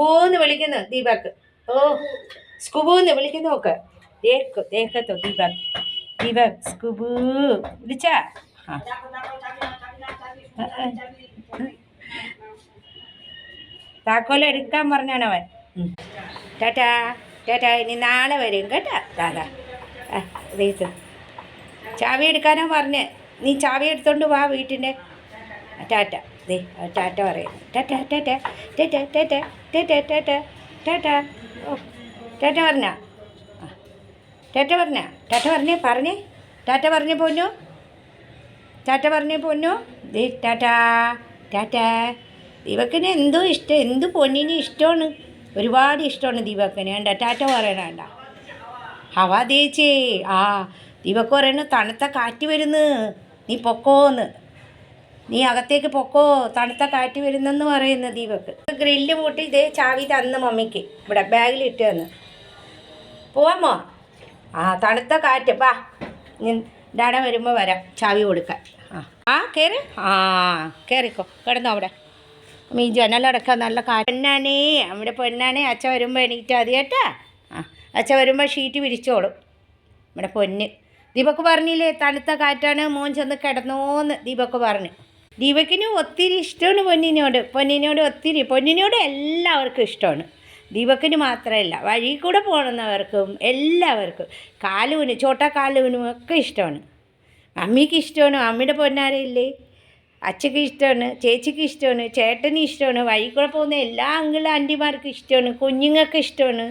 സ്കുബൂന്ന് വിളിക്കുന്നു ദീപക്. ഓ സ്കുബൂന്ന് വിളിക്കുന്നു നോക്ക്. ദേഹത്തോ ദീപക് സ്കുബൂ വിളിച്ചാ. താക്കോല എടുക്കാൻ പറഞ്ഞാണ് അവൻ. ടാറ്റാ ടാറ്റാ, ഇനി നാളെ വരും കേട്ടാ. ദാദാ ഇത് ചാവി എടുക്കാനോ പറഞ്ഞ്. നീ ചാവി എടുത്തോണ്ട് വാ വീട്ടിൻ്റെ. ടാറ്റ ദേ ടാറ്റ പറയും. ടാറ്റ ടാറ്റ ടാറ്റ ടാറ്റ ടാറ്റ ടാറ്റ ടാറ്റ. ഓ ടാറ്റ പറഞ്ഞാ? ടാറ്റ പറഞ്ഞാ? ടാറ്റ പറഞ്ഞേ ടാറ്റ പറഞ്ഞേ പൊന്നു. ടാറ്റ പറഞ്ഞേ പൊന്നു. ദേ ടാറ്റാ ടാറ്റ. ദീപക്കിന് എന്തോ ഇഷ്ടം, എന്ത് പൊന്നിന് ഇഷ്ടമാണ്, ഒരുപാട് ഇഷ്ടമാണ് ദീപക്കിന്. വേണ്ട ടാറ്റ പറയണ വേണ്ട. ഹവാ തേച്ചേ. ആ ദീപക്ക് പറയുന്നു തണുത്ത കാറ്റ് വരുന്നു, നീ പൊക്കോന്ന്, നീ അകത്തേക്ക് പൊക്കോ, തണുത്ത കാറ്റ് വരുന്നെന്ന് പറയുന്നു ദീപക്ക്. ഗ്രില്ല് പൂട്ടി ഇതേ ചാവി തന്ന് മമ്മിക്ക് ഇവിടെ ബാഗിലിട്ട് തന്ന്. പോവാമോ? ആ തണുത്ത കാറ്റ് വാ, ഡാഡ വരുമ്പോൾ വരാം ചാവി കൊടുക്കാൻ. കയറി. കയറിക്കോ, കിടന്നോ അവിടെ. ഈ ജനലടക്കാൻ നല്ല കാറ്റ്. പൊന്നാനേ നമ്മുടെ പൊന്നാനേ, അച്ഛ വരുമ്പോൾ എണീറ്റാൽ മതി കേട്ടാ. അച്ഛ വരുമ്പോൾ ഷീറ്റ് വിരിച്ചോളും നമ്മുടെ പൊന്ന്. ദീപക്ക് പറഞ്ഞില്ലേ തണുത്ത കാറ്റാണ്, മോൻ ചെന്ന് കിടന്നോന്ന് ദീപക്ക് പറഞ്ഞു. ദീപക്കിന് ഒത്തിരി ഇഷ്ടമാണ് പൊന്നിനോട് ഒത്തിരി. പൊന്നിനോട് എല്ലാവർക്കും ഇഷ്ടമാണ്, ദീപക്കിന് മാത്രമല്ല വഴി കൂടെ പോകുന്നവർക്കും എല്ലാവർക്കും. കാലുവിന് ചോട്ടാ കാലുവിനും ഒക്കെ ഇഷ്ടമാണ്. അമ്മിക്ക് ഇഷ്ടമാണ്, അമ്മയുടെ പൊന്നാരയില്ലേ, അച്ഛക്ക് ഇഷ്ടമാണ്, ചേച്ചിക്ക് ഇഷ്ടമാണ്, ചേട്ടന് ഇഷ്ടമാണ്, വഴി കൂടെ പോകുന്ന എല്ലാ അങ്കിളും ആൻറ്റിമാർക്കും ഇഷ്ടമാണ്, കുഞ്ഞുങ്ങൾക്ക് ഇഷ്ടമാണ്.